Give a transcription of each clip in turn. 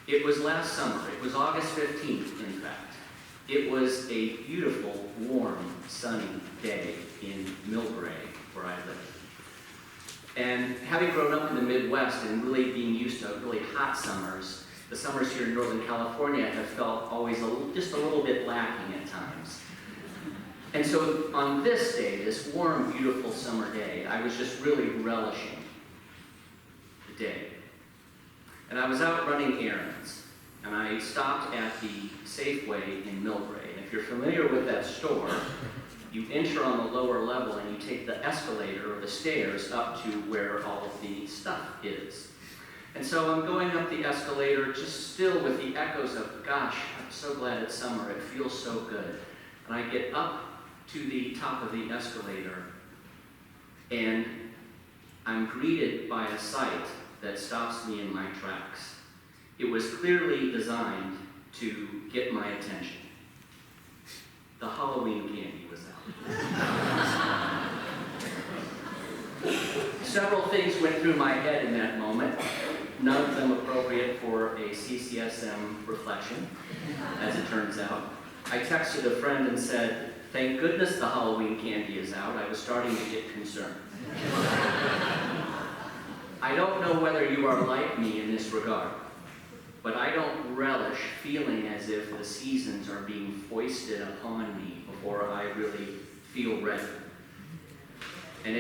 It was last summer. It was August 15th, in fact. It was a beautiful, warm, sunny day in Millbrae, where I live. And having grown up in the Midwest and really being used to really hot summers, the summers here in Northern California have felt always just a little bit lacking at times. And so on this day, this warm, beautiful summer day, I was just really relishing the day. And I was out running errands, and I stopped at the Safeway in Millbrae. And if you're familiar with that store, you enter on the lower level and you take the escalator or the stairs up to where all of the stuff is. And so I'm going up the escalator just still with the echoes of, gosh, I'm so glad it's summer, it feels so good. And I get up to the top of the escalator and I'm greeted by a sight that stops me in my tracks. It was clearly designed to get my attention. The Halloween candy was out. Several things went through my head in that moment, none of them appropriate for a CCSM reflection, as it turns out. I texted a friend and said, "Thank goodness the Halloween candy is out. I was starting to get concerned." I don't know whether you are like me in this regard, but I don't relish feeling as if the seasons are being foisted upon me before I really feel ready. And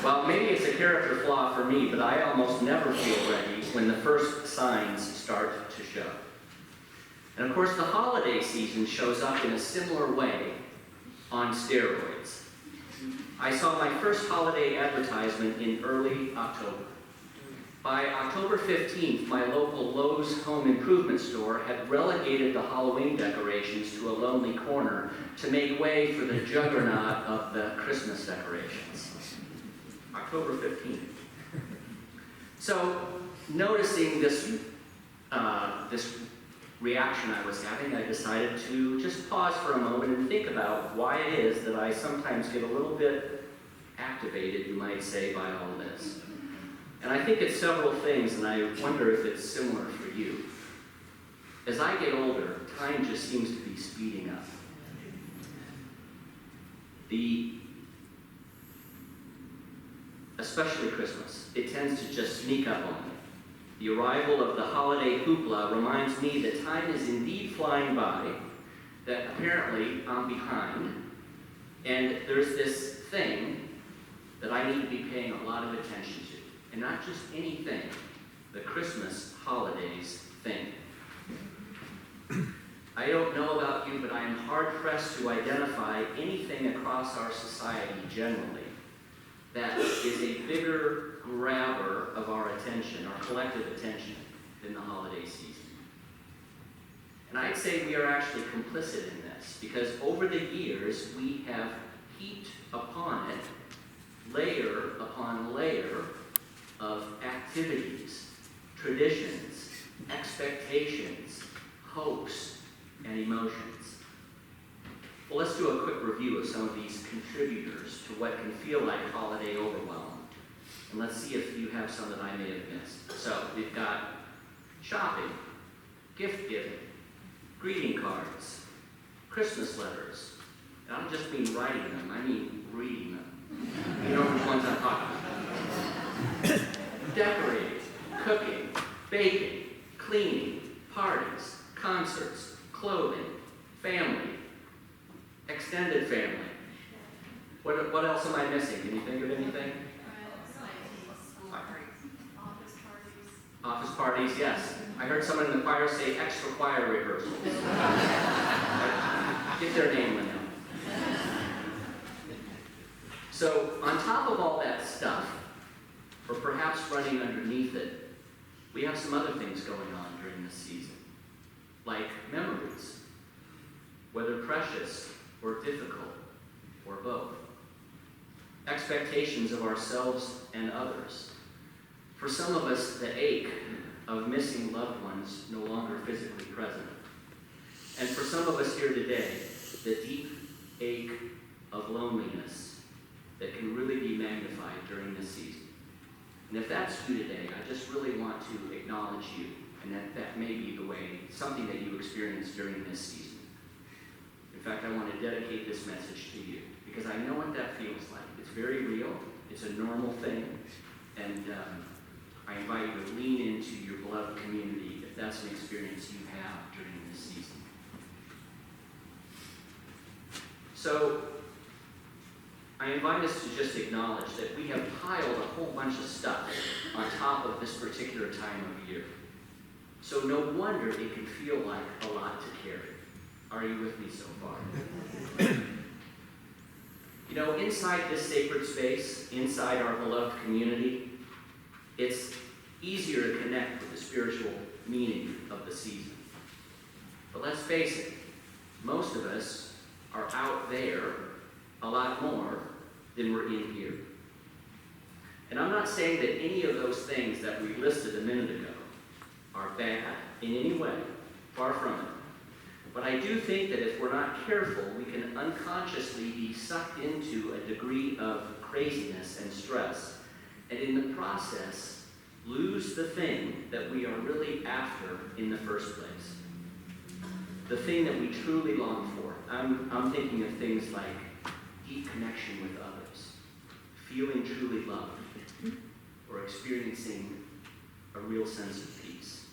well, maybe it's a character flaw for me, but I almost never feel ready when the first signs start to show. And of course, the holiday season shows up in a similar way on steroids. I saw my first holiday advertisement in early October. By October 15th, my local Lowe's home improvement store had relegated the Halloween decorations to a lonely corner to make way for the juggernaut of the Christmas decorations. October 15th. So, noticing this reaction I was having, I decided to just pause for a moment and think about why it is that I sometimes get a little bit activated, you might say, by all this. And I think it's several things, and I wonder if it's similar for you. As I get older, time just seems to be speeding up. Especially Christmas, it tends to just sneak up on me. The arrival of the holiday hoopla reminds me that time is indeed flying by, that apparently I'm behind, and there's this thing that I need to be paying a lot of attention to. And not just anything, the Christmas holidays thing. I don't know about you, but I am hard-pressed to identify anything across our society generally that is a bigger grabber of our attention, our collective attention, than the holiday season. And I'd say we are actually complicit in this, because over the years we have heaped upon it layer upon layer of activities, traditions, expectations, hopes, and emotions. Well, let's do a quick review of some of these contributors to what can feel like holiday overwhelm. And let's see if you have some that I may have missed. So, we've got shopping, gift giving, greeting cards, Christmas letters. And I don't just mean writing them, I mean reading them. You know which ones I'm talking about. Decorating, cooking, baking, cleaning, parties, concerts, clothing, family, extended family. What else am I missing? Can you think of anything? Office parties, yes. I heard someone in the choir say extra choir rehearsals. Get their name in there. So, on top of all that stuff, or perhaps running underneath it, we have some other things going on during this season, like memories, whether precious or difficult, or both. Expectations of ourselves and others. For some of us, the ache of missing loved ones no longer physically present. And for some of us here today, the deep ache of loneliness that can really be magnified during this season. And if that's you today, I just really want to acknowledge you, and that may be the way, something that you experienced during this season. In fact, I want to dedicate this message to you, because I know what that feels like. It's very real, it's a normal thing, and I invite you to lean into your beloved community if that's an experience you have during this season. So, I invite us to just acknowledge that we have piled a whole bunch of stuff on top of this particular time of year. So no wonder it can feel like a lot to carry. Are you with me so far? You know, inside this sacred space, inside our beloved community, it's easier to connect with the spiritual meaning of the season. But let's face it, most of us are out there a lot more than we're in here. And I'm not saying that any of those things that we listed a minute ago are bad in any way, far from it. But I do think that if we're not careful, we can unconsciously be sucked into a degree of craziness and stress, and in the process, lose the thing that we are really after in the first place. The thing that we truly long for. I'm thinking of things like deep connection with others, feeling truly loved, or experiencing a real sense of peace.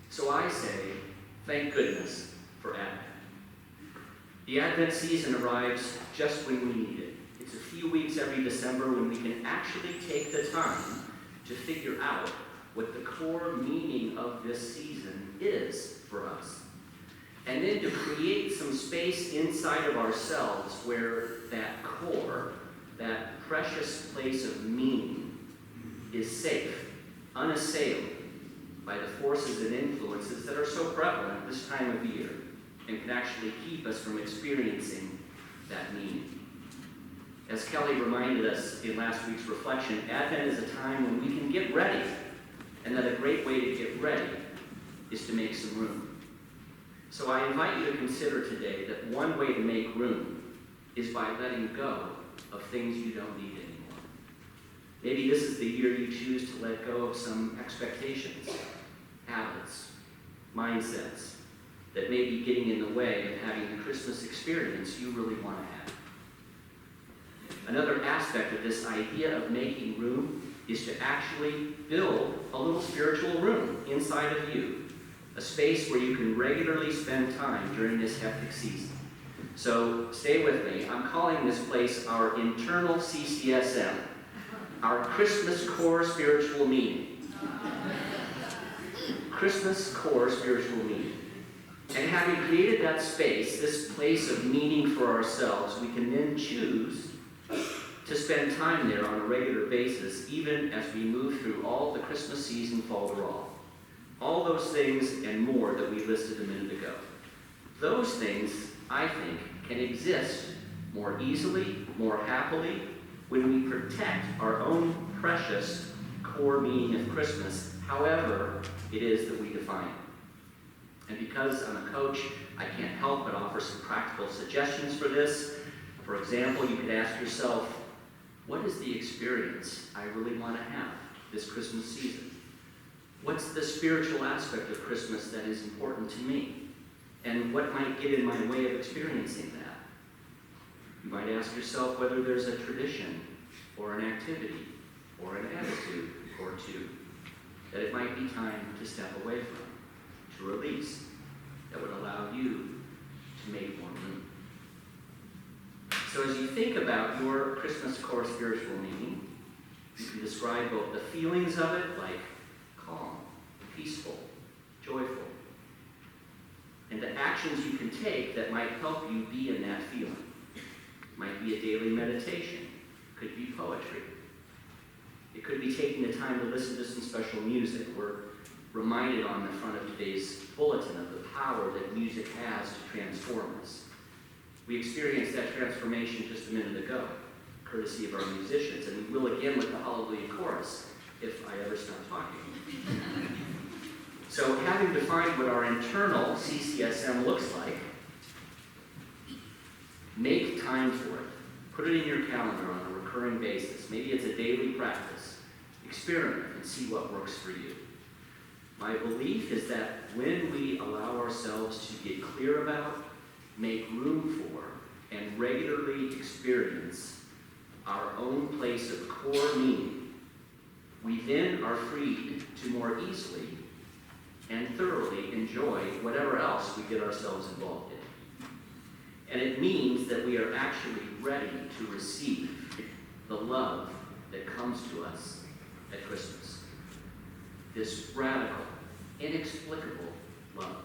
So I say, thank goodness for Advent. The Advent season arrives just when we need it. It's a few weeks every December when we can actually take the time to figure out what the core meaning of this season is for us. And then to create some space inside of ourselves where that core, that precious place of meaning, is safe, unassailed by the forces and influences that are so prevalent this time of year and can actually keep us from experiencing that meaning. As Kelly reminded us in last week's reflection, Advent is a time when we can get ready, and that a great way to get ready is to make some room. So I invite you to consider today that one way to make room is by letting go of things you don't need anymore. Maybe this is the year you choose to let go of some expectations, habits, mindsets that may be getting in the way of having the Christmas experience you really want to have. Another aspect of this idea of making room is to actually build a little spiritual room inside of you, a space where you can regularly spend time during this hectic season. So stay with me. I'm calling this place our internal CCSM, our Christmas core spiritual meaning. Christmas core spiritual meaning. And having created that space, this place of meaning for ourselves, we can then choose to spend time there on a regular basis, even as we move through all the Christmas season folderol. All those things and more that we listed a minute ago. Those things, I think, can exist more easily, more happily, when we protect our own precious core meaning of Christmas, however it is that we define it. And because I'm a coach, I can't help but offer some practical suggestions for this. For example, you could ask yourself, what is the experience I really want to have this Christmas season? What's the spiritual aspect of Christmas that is important to me? And what might get in my way of experiencing that? You might ask yourself whether there's a tradition or an activity or an attitude or two that it might be time to step away from, to release, that would allow you to make more room. So as you think about your Christmas core spiritual meaning, you can describe both the feelings of it, like calm, peaceful, joyful, and the actions you can take that might help you be in that feeling. It might be a daily meditation. It could be poetry. It could be taking the time to listen to some special music. We're reminded on the front of today's bulletin of the power that music has to transform us. We experienced that transformation just a minute ago, courtesy of our musicians, and we will again with the Hallelujah Chorus, if I ever stop talking. So having defined what our internal CCSM looks like, make time for it. Put it in your calendar on a recurring basis. Maybe it's a daily practice. Experiment and see what works for you. My belief is that when we allow ourselves to get clear about, make room for, and regularly experience our own place of core meaning, we then are freed to more easily and thoroughly enjoy whatever else we get ourselves involved in. And it means that we are actually ready to receive the love that comes to us at Christmas. This radical, inexplicable love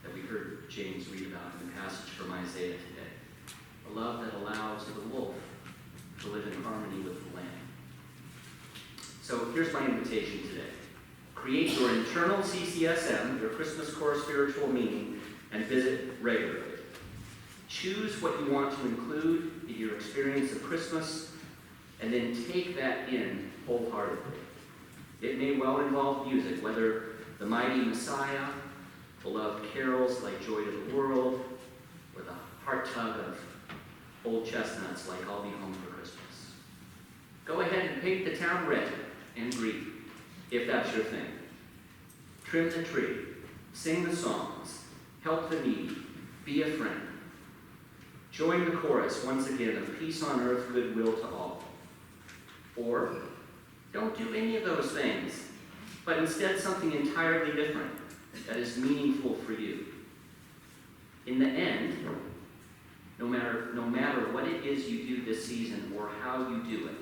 that we heard James read about in the passage from Isaiah today. A love that allows the wolf to live in harmony with the lamb. So here's my invitation today. Create your internal CCSM, your Christmas core spiritual meaning, and visit regularly. Choose what you want to include in your experience of Christmas, and then take that in wholeheartedly. It may well involve music, whether the Mighty Messiah, beloved carols like Joy to the World, or the heart tug of old chestnuts like I'll Be Home for Christmas. Go ahead and paint the town red and green, if that's your thing. Trim the tree, sing the songs, help the needy, be a friend. Join the chorus once again of peace on earth, goodwill to all. Or don't do any of those things, but instead something entirely different that is meaningful for you. In the end, no matter what it is you do this season or how you do it,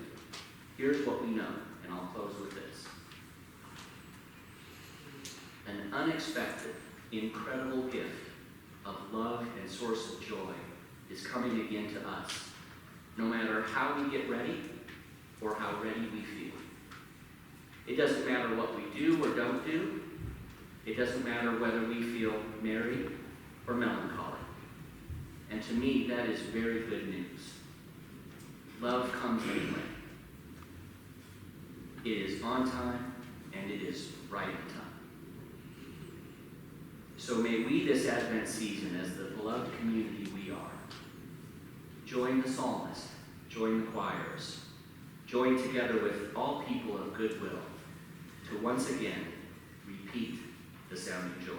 here's what we know, and I'll close with this. An unexpected, incredible gift of love and source of joy is coming again to us, no matter how we get ready or how ready we feel. It doesn't matter what we do or don't do. It doesn't matter whether we feel merry or melancholy. And to me, that is very good news. Love comes anyway. It is on time, and it is right on time. So may we this Advent season, as the beloved community we are, join the psalmist, join the choirs, join together with all people of goodwill to once again repeat the sounding joy.